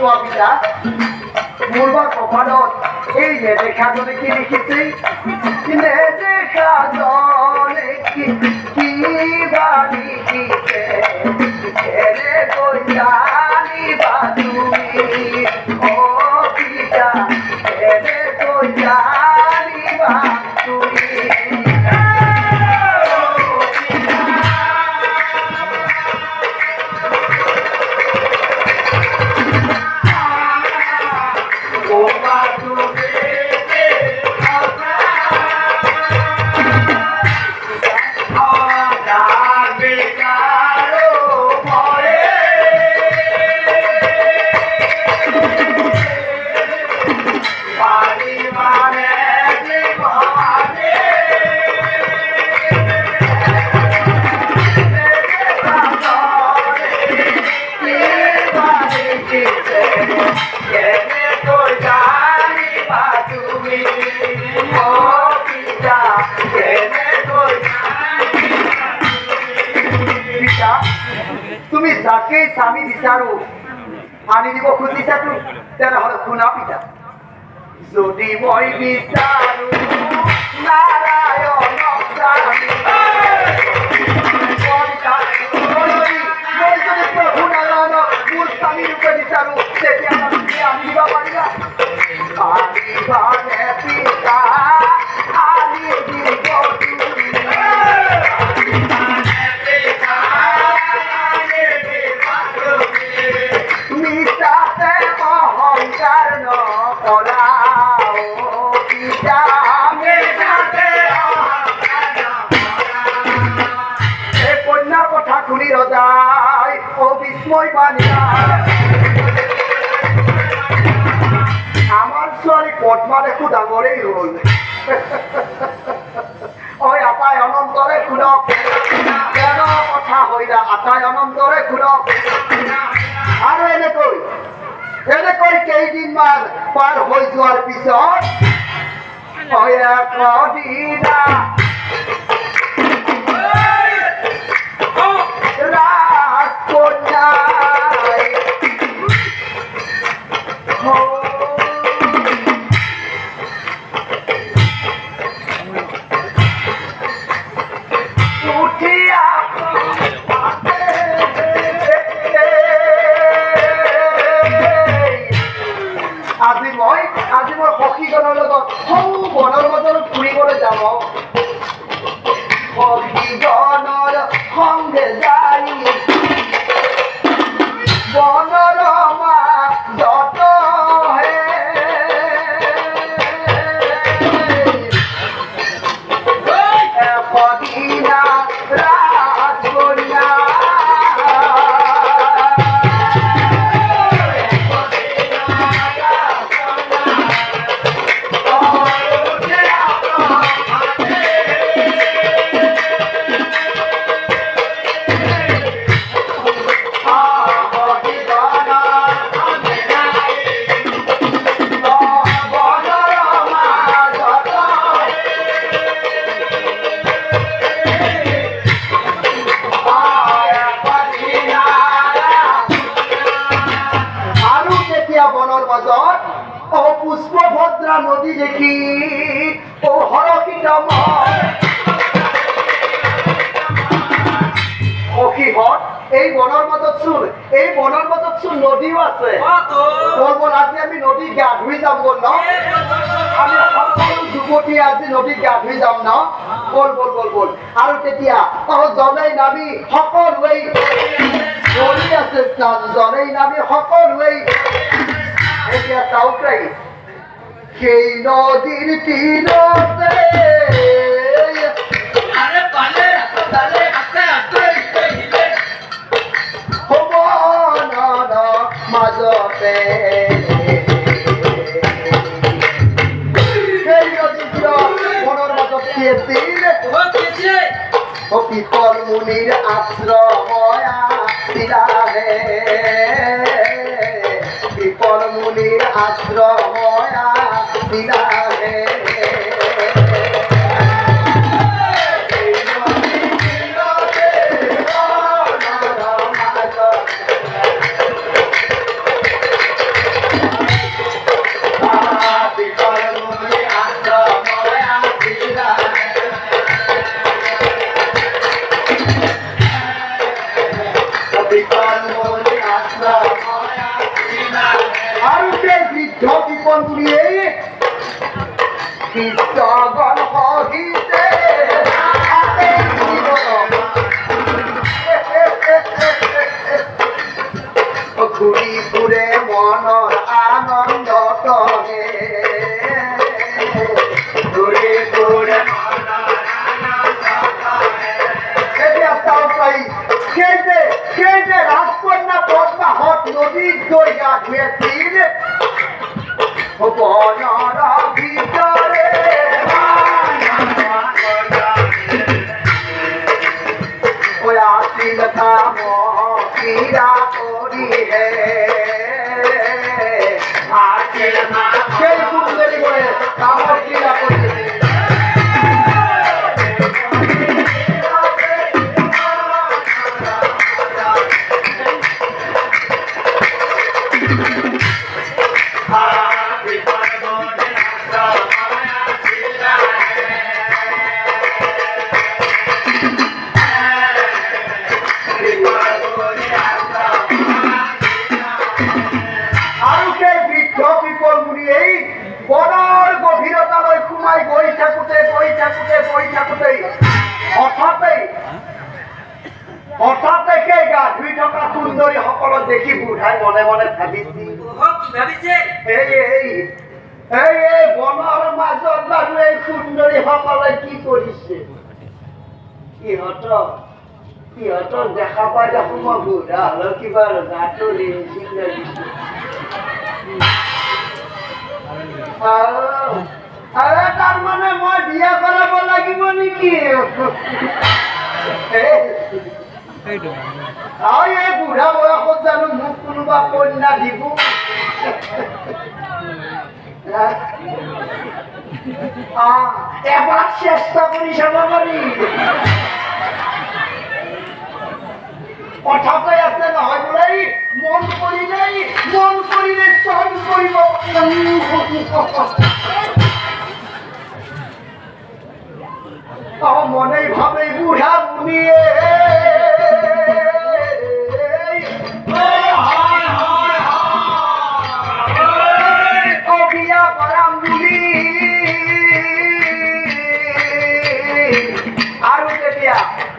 চোৱা পিতা মোৰ বা কপালত এই নেদেখা জনে কি লিখিছে নেদেখা জনে কিবা লিখিছে কেনেকৈ জানিবা তুমি অ পিতা কেনেকৈ জানিবা তুমি তুমি যাকে স্বামী বিচাৰো আনি দিব খুজিছা তেনেহলে শুনা পিতা যদি মই বিচাৰো নাৰায়ণ স্বামী মই যদি প্ৰভু নাৰায়ণক মোৰ স্বামী ৰূপে বিচাৰো তেতিয়া তুমি আনি দিব পাৰিবা পাৰিবানে পিতা আনি দিব শুনি ৰজাই অবিস্ময় বানিয়া আমাৰ ছোৱালী পদ্মা দেখো ডাঙৰেই হ'ল ঐ আটাই অনন্তৰে শুনক কেন কথা হইলা আটাই অনন্তৰে শুনক আৰু এনেকৈ কেইদিনমান পাৰ হৈ যোৱাৰ পিছত কদিনা আজি মই সখীজনৰ লগত সৰু বনৰ মাজত ফুৰিবলৈ যাম সখীজনৰ সংগে যাই বনৰ মাজত এদিনা ৰাজকন্যা পুষ্পভদ্ৰা নদী দেখি ও হৰকিত সখীহত এই বনৰ মাজত চোন নদীও আছে বল আজি আমি নদীত গা ধুই যাম বল ন আমি সকলো যুৱতী আজি নদীত গা ধুই যাম ন বল আৰু তেতিয়া জনেই নামি সকলোৱেই নদী আছে স্নান জনেই নামি সকলোৱেই এতিয়া চাউকাই সেই নদীৰ তীৰতে মাজতে সেই নদীৰ মনৰ মাজত কি আছিল পিপল মুনিৰ আশ্ৰময় আছিলাহে পিপল মুনিৰ আশ্ৰময় আছিলাহে মনে আসলা আৰু কে বৃদ্ধ বিপন বুলিয়ে কৃষ্ণগণ সহিতে ঘূৰি ফুৰে মনৰ আনন্দ তনে ঘূৰি ফুৰে এতিয়া চাওঁ পাৰি সেই যে ৰাজকন্যা পদ্মাহত নদীত গৈ গা ধুই আছিল বনৰ ভিতৰে আছিল কাম কিৰা কৰি হে সেই সুন্দৰী বলে কামৰ কিৰা কৰি বনৰ গভীৰতালৈ সোমাই গৈ থাকোঁতে হঠাতে সেই গা ধুই থকা সুন্দৰীসকলক দেখি বুঢ়াই মনে মনে ভাবিছিল এই বনৰ মাজত বাৰু এই সুন্দৰীসকলে কি কৰিছে সিহঁতক দেখা পাই দেখোন মই বুঢ়া হলেও কিবা গাটো ৰিঞ্চিং লাগিছে তাৰ মানে মই বিয়া কৰাব লাগিব নেকি এই বুঢ়া বয়সত জানো মোক কোনোবা কন্যা দিব এবাৰ চেষ্টা কৰি চাব পাৰি কথাতে আছে নহয় বোলে মন কৰিলে চব কৰিব মনে ভাবে বুঢ়া বুঢ়িয়ে বিয়া কৰাম বুলি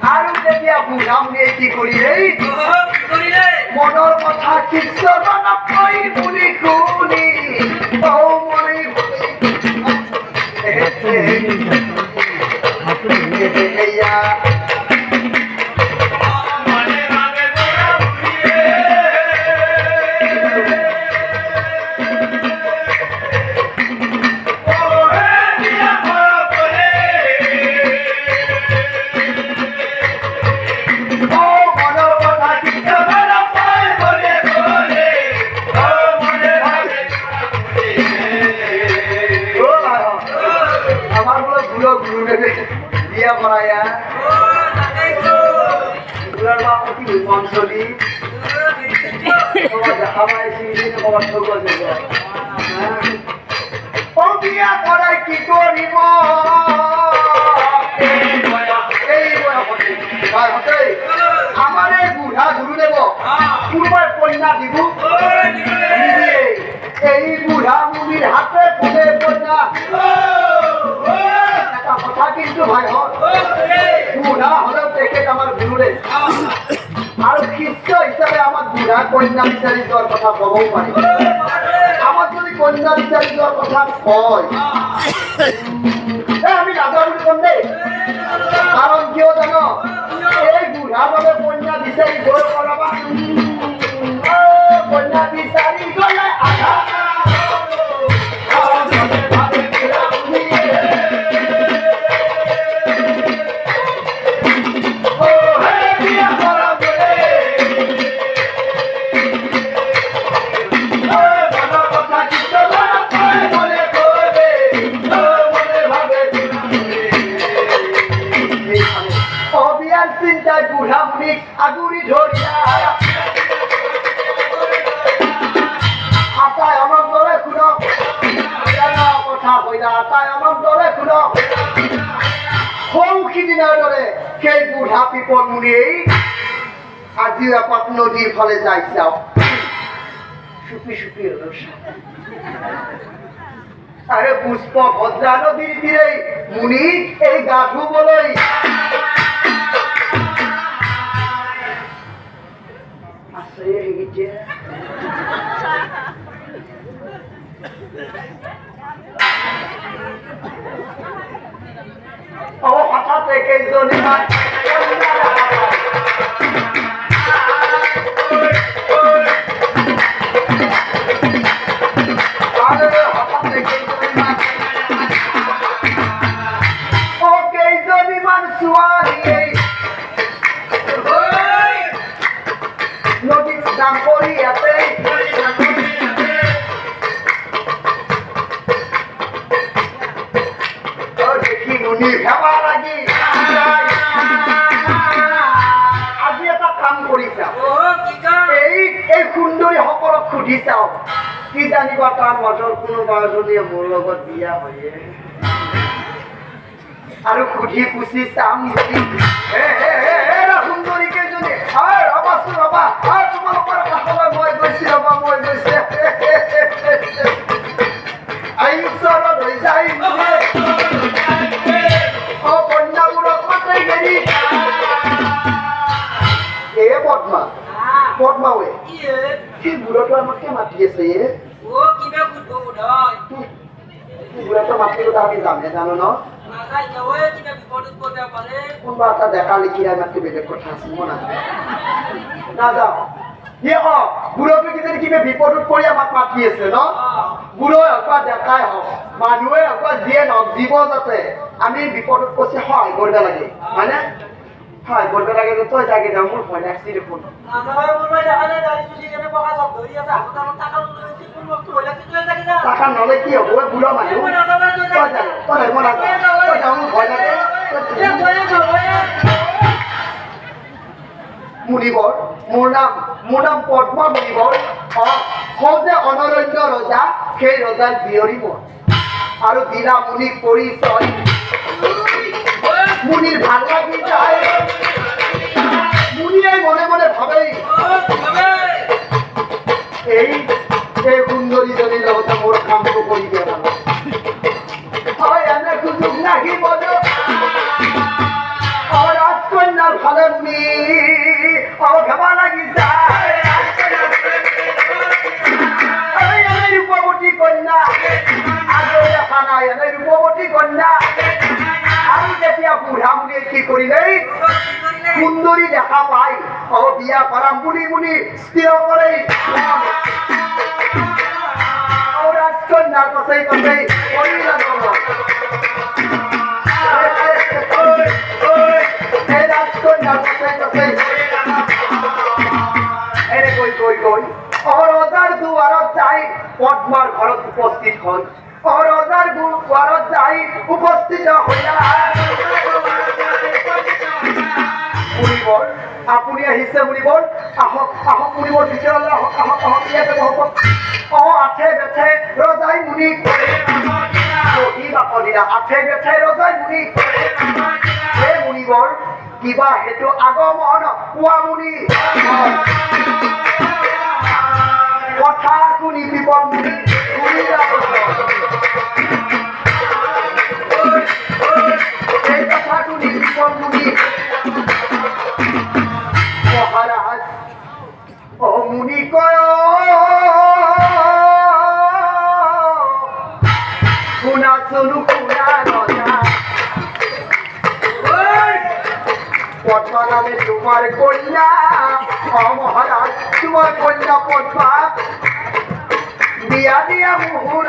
আৰু তেতিয়া বুঢ়া বুঢ়িয়ে কি কৰিলে মনৰ কথা কৃষ্ণজনক কৈ বুলি শুনি বিয়া করাইয়া বুড়ার বাপ কি অঞ্চলি দেখা পাইছি বিয়া করাই কি করিব আমার এই বুঢ়া গুরুদেব কোনোবাই কন্যা দিব এই বুঢ়া মুনির হাতে ফুলে কন্যা কথা কিন্তু ভাই বুঢ়া হলেও তেখেত আমার গুরুদেব আর শিষ্য হিসাবে আমার বুঢ়া কন্যা বিচারি যাওয়ার কথা কবও পারি আমার যদি কন্যা বিচারি যাওয়ার কথা কয় আমি রাজা বুলি কম দেই কারণ কিয় জানো এই বুঢ়া বাবে কন্যা বিচাৰি গৈ কলবা কন্যা বিচাৰি গলে আধা বুঢ়া মুনিক আগুৰি ধৰিয়া আটাই অলপ দৰে শুনক কথা কইনা আটাই অলপ দৰে শুনক সৌ সিদিনাৰ দৰে সেই বুঢ়া পিপল মুনিয়ে আজিও এপাক নদীর ফলে যাই চাও সুপি সুপি হলো আরে পুষ্প ভদ্রা নদীর তীরে মুনি এই গা ধুবলৈ আশ্রয় হয়ে গেছে ও হঠাৎ কেইজনী নদীর দাম করি আছে দেখি মুনি ভেবা লাগি আজি এটা কাম কৰি চাও এই সুন্দৰী সকলক সুধি চাও কি জানিবা তাৰ মাজৰ কোনোবা এজনীয়ে মোৰ লগত বিয়া হয়ে আৰু সুধি পুছি চাম সুন্দৰী কেইজনী ৰবাচোন ৰবা তোমালোকৰ কাষলৈ মই গৈছো ৰবা মই গৈছে ওচৰত হৈ যায় কন্যাবোৰক মাতে গেলি এ পদ্মা পদ্মাৱে সেই বুঢ়াটো আমাকে মাতি আছে বুঢ়াটো মাতিব আমি যামে জানো ন কোনোবা এটা দেখা লিখি মাতি বেলেগ কথা আছে মই নাযাওঁ বুঢ়াটো কিজানি কিবা বিপদত পৰি আমাক মাতি আছে ন বুঢ়াই হওক বা দেখাই হওক মানুহে হওক বা যিয়ে নহওক জীৱ যাতে আমি বিপদত পৰি সহায় কৰিব লাগে হয়নে সহায় কৰিব লাগে যে তই যাগে যাওঁ মোৰ ভয় লাগছি দেখোন টাকা নলে কি হ'ব বুঢ়া মানুহ ভয় লাগে মুনিবৰ মোৰ নাম পদ্মা মুনিবৰ যে অনৰণ্য ৰজা সেই ৰজাৰ জীয়ৰী মোৰ আৰু দিলা মুনিক পৰিচয় মুনিৰ ভাল লাগি যায় মুনিয়ে মনে মনে ভাবেই এই সুন্দৰীজনীৰ লগতে মোৰ কামটো কৰি দিয়া ভাল হয় এনে সুযোগ নাহিব রাজকন্যার ভালে মুনি ভেবা লাগি যায় রূপবতী কন্যা আগে দেখা নাই এনে রূপবতী কন্যা আৰু যেতিয়া বুঢ়া মুনিয়ে কি কৰিলে সুন্দৰী দেখা পাই বিয়া কৰাম বুলি মুনি স্থিৰ কৰে ৰাজকন্যাৰ পাশে পাশে ৰজাৰ দুৱাৰত যাই পদ্মাৰ ঘৰত উপস্থিত হল ৰজাৰ দুৱাৰত যাই উপস্থিত হইলা মুনিবৰ আপুনি আহিছে মুনিবৰ আহক আহক মুনিবৰ ভিতৰলৈ আহক আহক আহক ইয়াতে বহক আঠে বেঠে ৰজাই মুনিক আঠে বেঠে ৰজাই মুনিক হে মুনিবৰ কিবা হেতু আগমন পোৱা মুনি কথা শুনি বিপদ মুনি এই কথা শুনি বিপদ মুনি মহারাজ মুনি কয় শুনা শুনু শুনা রজা পদ্মা নামে তোমার কন্যা মহারাজ তোমার কন্যা পদ্মা বিয়া দিয়া মুহুর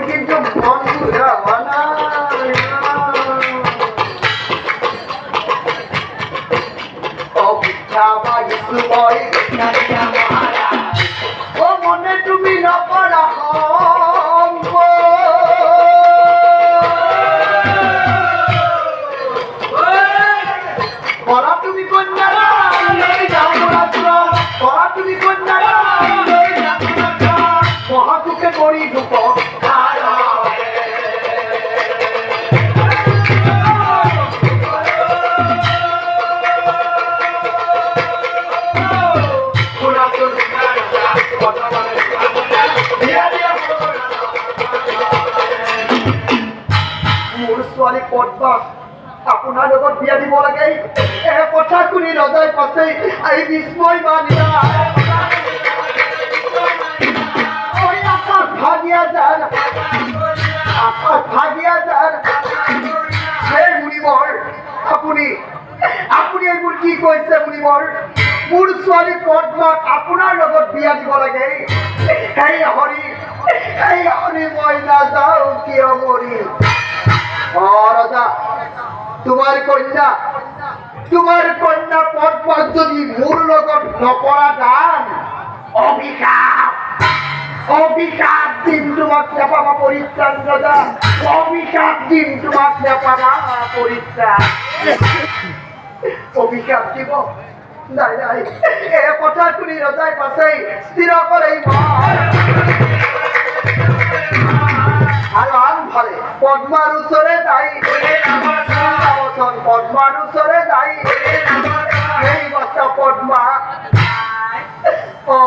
কিন্তু মন বুঝা না অভিক্ষা ও মনে তুমি নকরা করা তুমি কন্যারা করা তুমি কন্যারা মহাদুঃখে করি দুঃখ মোৰ ছোৱালী পদ্মা আপোনাৰ লগত বিয়া দিব লাগে এই কথা শুনি ৰজাই পাছে এই বিস্ময় মানিলা আকাশ ভাগিয়া যান আকাশ ভাগিয়া যান সেই মুনিবৰ আপুনি আপুনি এইবোৰ কি কৈছে মুনিবৰ মোৰ ছোৱালী পদ্মাক আপোনাৰ লগত বিয়া দিব লাগে সেই হৰি মই নাযাওঁ কিয় মৰি রজা তোমার কন্যা পদ্মার যদি মোর লগত নকরা দান অভিশাপ দিন তোমাক নেপাবা পরিত্রাণ রজা অভিশাপ দিন তোমাক নেপাবা পরিত্রাণ অভিশাপ দিব নাই নাই এ কথা শুনি রজাই পাছে স্থির করে আর ভালে পদ্মার উচরে যাই পদ্মার উচরে যাই এই বাচ্চা পদ্মা ও